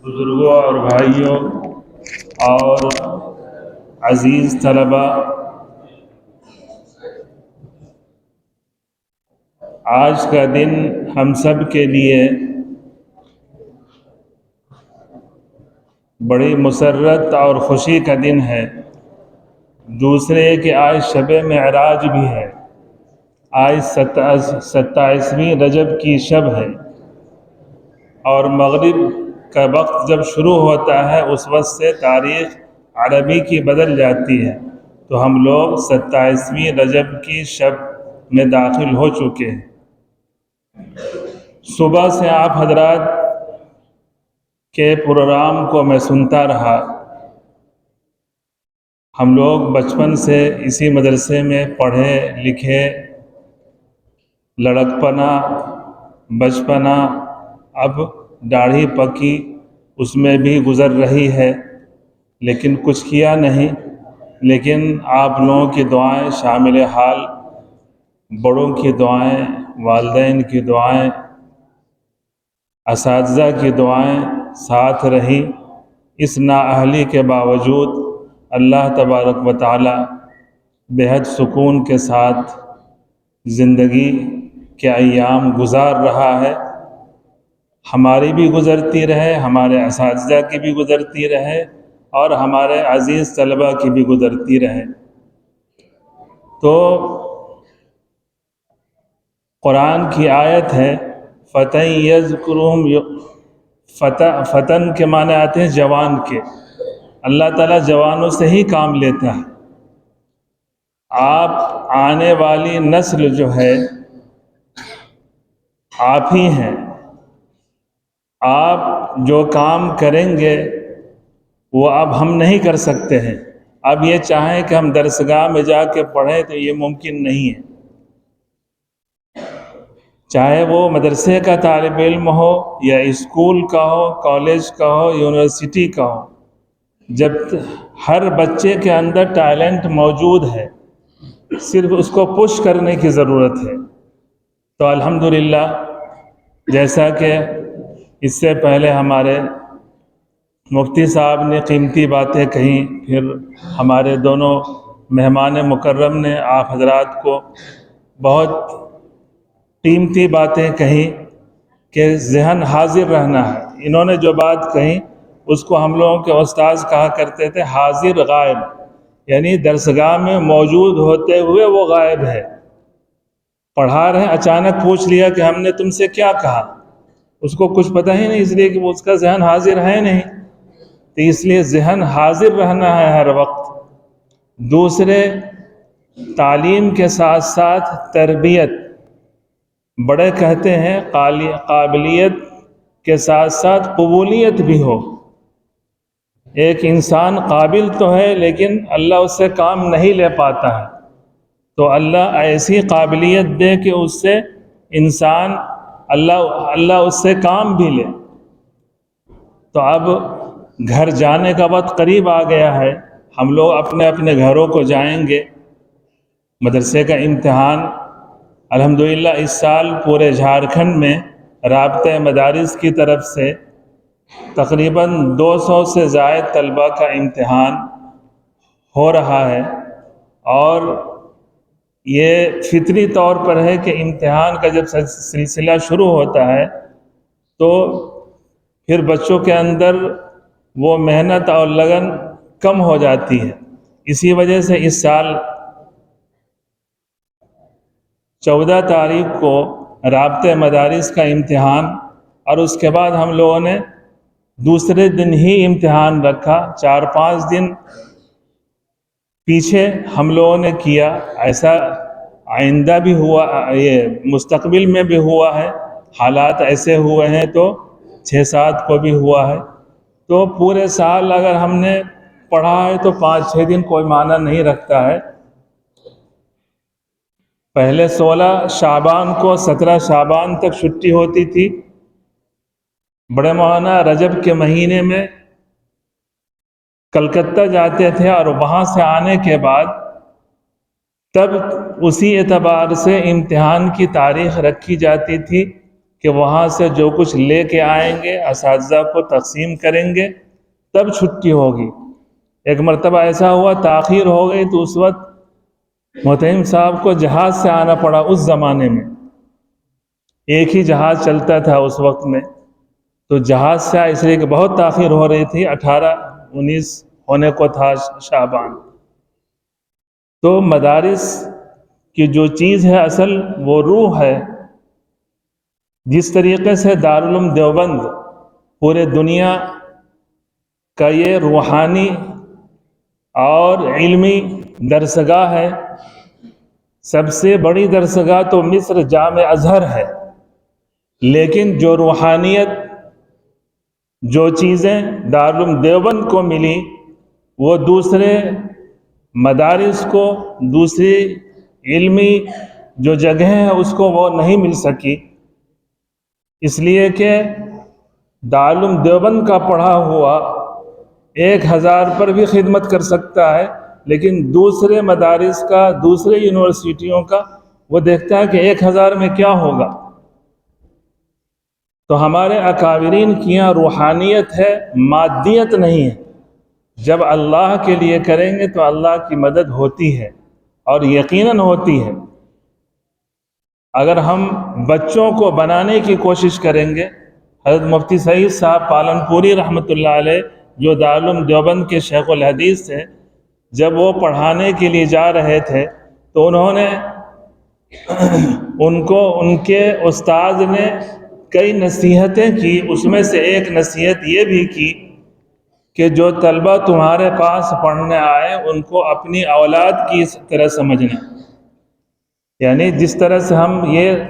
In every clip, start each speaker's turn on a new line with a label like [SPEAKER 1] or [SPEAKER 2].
[SPEAKER 1] بزرگوں اور بھائیوں اور عزیز طلبہ، آج کا دن ہم سب کے لیے بڑی مسرت اور خوشی کا دن ہے۔ دوسرے کہ آج شب معراج بھی ہے، آج 27ویں رجب کی شب ہے، اور مغرب کا وقت جب شروع ہوتا ہے اس وقت سے تاریخ عربی کی بدل جاتی ہے، تو ہم لوگ 27ویں رجب کی شب میں داخل ہو چکے ہیں۔ صبح سے آپ حضرات کے پروگرام کو میں سنتا رہا۔ ہم لوگ بچپن سے اسی مدرسے میں پڑھے لکھے، لڑکپنا، بچپنا، اب داڑھی پکی اس میں بھی گزر رہی ہے، لیکن کچھ کیا نہیں۔ لیکن آپ لوگوں کی دعائیں شامل حال، بڑوں کی دعائیں، والدین کی دعائیں، اساتذہ کی دعائیں ساتھ رہی۔ اس نااہلی کے باوجود اللہ تبارک و تعالی بہت سکون کے ساتھ زندگی کے ایام گزار رہا ہے۔ ہماری بھی گزرتی رہے، ہمارے اساتذہ کی بھی گزرتی رہے، اور ہمارے عزیز طلبہ کی بھی گزرتی رہے۔ تو قرآن کی آیت ہے فتن یذکرہم، فتن کے معنی آتے ہیں جوان کے۔ اللہ تعالیٰ جوانوں سے ہی کام لیتا ہے۔ آپ آنے والی نسل جو ہے آپ ہی ہیں۔ آپ جو کام کریں گے وہ اب ہم نہیں کر سکتے ہیں۔ اب یہ چاہیں کہ ہم درسگاہ میں جا کے پڑھیں تو یہ ممکن نہیں ہے، چاہے وہ مدرسے کا طالب علم ہو یا اسکول کا ہو، کالج کا ہو، یونیورسٹی کا ہو۔ جب ہر بچے کے اندر ٹیلنٹ موجود ہے، صرف اس کو پش کرنے کی ضرورت ہے۔ تو الحمدللہ، جیسا کہ اس سے پہلے ہمارے مفتی صاحب نے قیمتی باتیں کہیں، پھر ہمارے دونوں مہمان مکرم نے آپ حضرات کو بہت قیمتی باتیں کہیں کہ ذہن حاضر رہنا ہے۔ انہوں نے جو بات کہی اس کو ہم لوگوں کے استاذ کہا کرتے تھے حاضر غائب، یعنی درسگاہ میں موجود ہوتے ہوئے وہ غائب ہے۔ پڑھا رہے اچانک پوچھ لیا کہ ہم نے تم سے کیا کہا، اس کو کچھ پتہ ہی نہیں، اس لیے کہ اس کا ذہن حاضر ہے نہیں۔ تو اس لیے ذہن حاضر رہنا ہے ہر وقت۔ دوسرے، تعلیم کے ساتھ ساتھ تربیت۔ بڑے کہتے ہیں قابلیت کے ساتھ ساتھ قبولیت بھی ہو۔ ایک انسان قابل تو ہے لیکن اللہ اس سے کام نہیں لے پاتا ہے، تو اللہ ایسی قابلیت دے کہ اس سے انسان اللہ اس سے کام بھی لے۔ تو اب گھر جانے کا وقت قریب آ گیا ہے، ہم لوگ اپنے اپنے گھروں کو جائیں گے۔ مدرسے کا امتحان الحمدللہ اس سال پورے جھارکھنڈ میں رابطہ مدارس کی طرف سے تقریباً 200 سے زائد طلبہ کا امتحان ہو رہا ہے، اور یہ فطری طور پر ہے کہ امتحان کا جب سلسلہ شروع ہوتا ہے تو پھر بچوں کے اندر وہ محنت اور لگن کم ہو جاتی ہے۔ اسی وجہ سے اس سال 14 تاریخ کو رابطہ مدارس کا امتحان، اور اس کے بعد ہم لوگوں نے دوسرے دن ہی امتحان رکھا۔ 4-5 دن پیچھے ہم لوگوں نے کیا۔ ایسا آئندہ بھی ہوا، یہ مستقبل میں بھی ہوا ہے، حالات ایسے ہوئے ہیں تو 6-7 کو بھی ہوا ہے۔ تو پورے سال اگر ہم نے پڑھا ہے تو 5-6 دن کوئی معنی نہیں رکھتا ہے۔ پہلے 16 شعبان کو 17 شعبان تک چھٹی ہوتی تھی۔ بڑے مولانا رجب کے مہینے میں کلکتہ جاتے تھے، اور وہاں سے آنے کے بعد تب اسی اعتبار سے امتحان کی تاریخ رکھی جاتی تھی کہ وہاں سے جو کچھ لے کے آئیں گے اساتذہ کو تقسیم کریں گے تب چھٹی ہوگی۔ ایک مرتبہ ایسا ہوا تاخیر ہو گئی تو اس وقت محترم صاحب کو جہاز سے آنا پڑا۔ اس زمانے میں ایک ہی جہاز چلتا تھا اس وقت میں، تو جہاز سے اس لیے کہ بہت تاخیر ہو رہی تھی، 18-19 ہونے کو تھا شعبان۔ تو مدارس کی جو چیز ہے اصل وہ روح ہے۔ جس طریقے سے دارالعلوم دیوبند پورے دنیا کا یہ روحانی اور علمی درسگاہ ہے، سب سے بڑی درسگاہ تو مصر جامع ازہر ہے، لیکن جو روحانیت جو چیزیں دارالعلوم دیوبند کو ملی وہ دوسرے مدارس کو، دوسری علمی جو جگہیں ہیں اس کو وہ نہیں مل سکی، اس لیے کہ دارالعلوم دیوبند کا پڑھا ہوا 1000 پر بھی خدمت کر سکتا ہے، لیکن دوسرے مدارس کا، دوسرے یونیورسٹیوں کا وہ دیکھتا ہے کہ 1000 میں کیا ہوگا۔ تو ہمارے اکابرین کی یہاں روحانیت ہے، مادیت نہیں ہے۔ جب اللہ کے لیے کریں گے تو اللہ کی مدد ہوتی ہے اور یقیناً ہوتی ہے۔ اگر ہم بچوں کو بنانے کی کوشش کریں گے، حضرت مفتی سعید صاحب پالنپوری رحمۃ اللہ علیہ جو دارالعلوم دیوبند کے شیخ الحدیث تھے، جب وہ پڑھانے کے لیے جا رہے تھے تو انہوں نے ان کے استاد نے کئی نصیحتیں کی، اس میں سے ایک نصیحت یہ بھی کی کہ جو طلبہ تمہارے پاس پڑھنے آئے ان کو اپنی اولاد کی طرح سمجھنا، یعنی جس طرح سے ہم یہ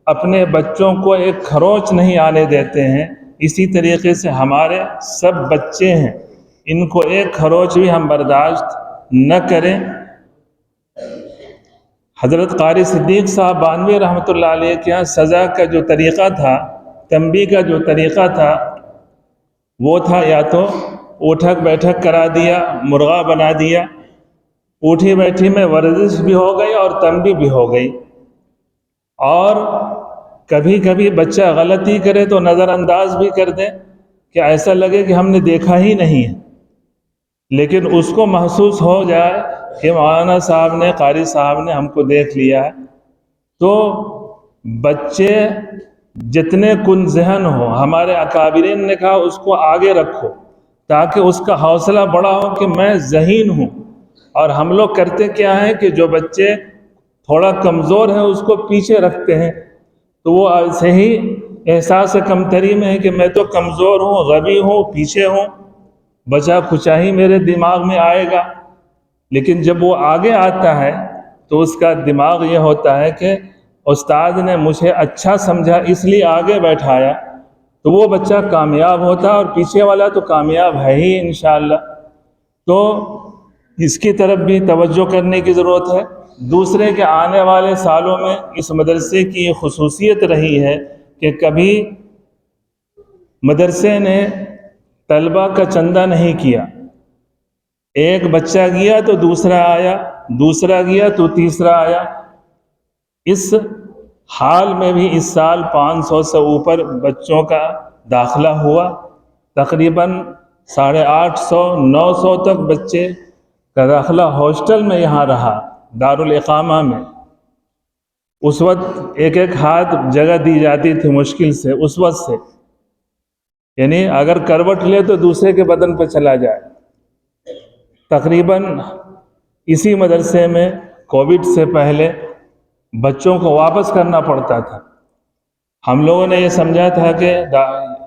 [SPEAKER 1] اپنے بچوں کو ایک کھروچ نہیں آنے دیتے ہیں، اسی طریقے سے ہمارے سب بچے ہیں، ان کو ایک کھروچ بھی ہم برداشت نہ کریں۔ حضرت قاری صدیق صاحب بانوی رحمۃ اللہ علیہ کے یہاں سزا کا جو طریقہ تھا، تنبیہ کا جو طریقہ تھا، وہ تھا یا تو اٹھک بیٹھک کرا دیا، مرغا بنا دیا، اٹھی بیٹھی میں ورزش بھی ہو گئی اور تنبیہ بھی ہو گئی، اور کبھی کبھی بچہ غلطی کرے تو نظر انداز بھی کر دیں کہ ایسا لگے کہ ہم نے دیکھا ہی نہیں ہے، لیکن اس کو محسوس ہو جائے کہ مولانا صاحب نے، قاری صاحب نے ہم کو دیکھ لیا ہے۔ تو بچے جتنے کن ذہن ہو، ہمارے اکابرین نے کہا اس کو آگے رکھو تاکہ اس کا حوصلہ بڑا ہو کہ میں ذہین ہوں۔ اور ہم لوگ کرتے کیا ہیں کہ جو بچے تھوڑا کمزور ہیں اس کو پیچھے رکھتے ہیں، تو وہ ایسے ہی احساس کمتری میں ہے کہ میں تو کمزور ہوں، غبی ہوں، پیچھے ہوں، بچا کچا ہی میرے دماغ میں آئے گا۔ لیکن جب وہ آگے آتا ہے تو اس کا دماغ یہ ہوتا ہے کہ استاد نے مجھے اچھا سمجھا اس لیے آگے بیٹھایا، تو وہ بچہ کامیاب ہوتا ہے، اور پیچھے والا تو کامیاب ہے ہی انشاءاللہ۔ تو اس کی طرف بھی توجہ کرنے کی ضرورت ہے۔ دوسرے کے آنے والے سالوں میں اس مدرسے کی یہ خصوصیت رہی ہے کہ کبھی مدرسے نے طلبہ کا چندہ نہیں کیا، ایک بچہ گیا تو دوسرا آیا، دوسرا گیا تو تیسرا آیا۔ اس حال میں بھی اس سال 500 سے اوپر بچوں کا داخلہ ہوا، تقریباً 850-900 تک بچے کا داخلہ ہاسٹل میں یہاں رہا، دارالاقامہ میں۔ اس وقت ایک ایک ہاتھ جگہ دی جاتی تھی مشکل سے، اس وقت سے، یعنی اگر کروٹ لے تو دوسرے کے بدن پہ چلا جائے۔ تقریباً اسی مدرسے میں کووڈ سے پہلے بچوں کو واپس کرنا پڑتا تھا۔ ہم لوگوں نے یہ سمجھا تھا کہ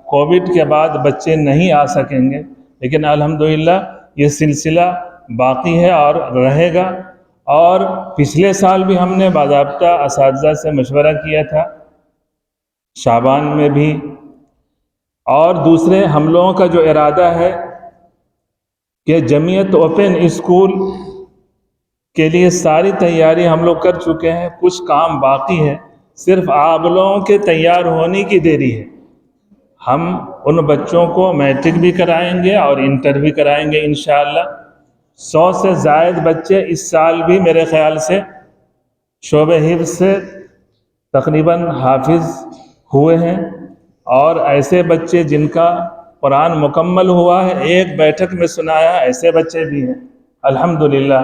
[SPEAKER 1] کووڈ کے بعد بچے نہیں آ سکیں گے، لیکن الحمدللہ یہ سلسلہ باقی ہے اور رہے گا۔ اور پچھلے سال بھی ہم نے باضابطہ اساتذہ سے مشورہ کیا تھا، شعبان میں بھی، اور دوسرے ہم لوگوں کا جو ارادہ ہے کہ جمعیت اوپن اسکول کے لیے ساری تیاری ہم لوگ کر چکے ہیں، کچھ کام باقی ہے، صرف آپ لوگوں کے تیار ہونے کی دیری ہے۔ ہم ان بچوں کو میٹرک بھی کرائیں گے اور انٹر بھی کرائیں گے انشاءاللہ۔ 100 سے زائد بچے اس سال بھی میرے خیال سے شعبہ حفظ سے تقریباً حافظ ہوئے ہیں، اور ایسے بچے جن کا قرآن مکمل ہوا ہے، ایک بیٹھک میں سنایا، ایسے بچے بھی ہیں الحمدللہ۔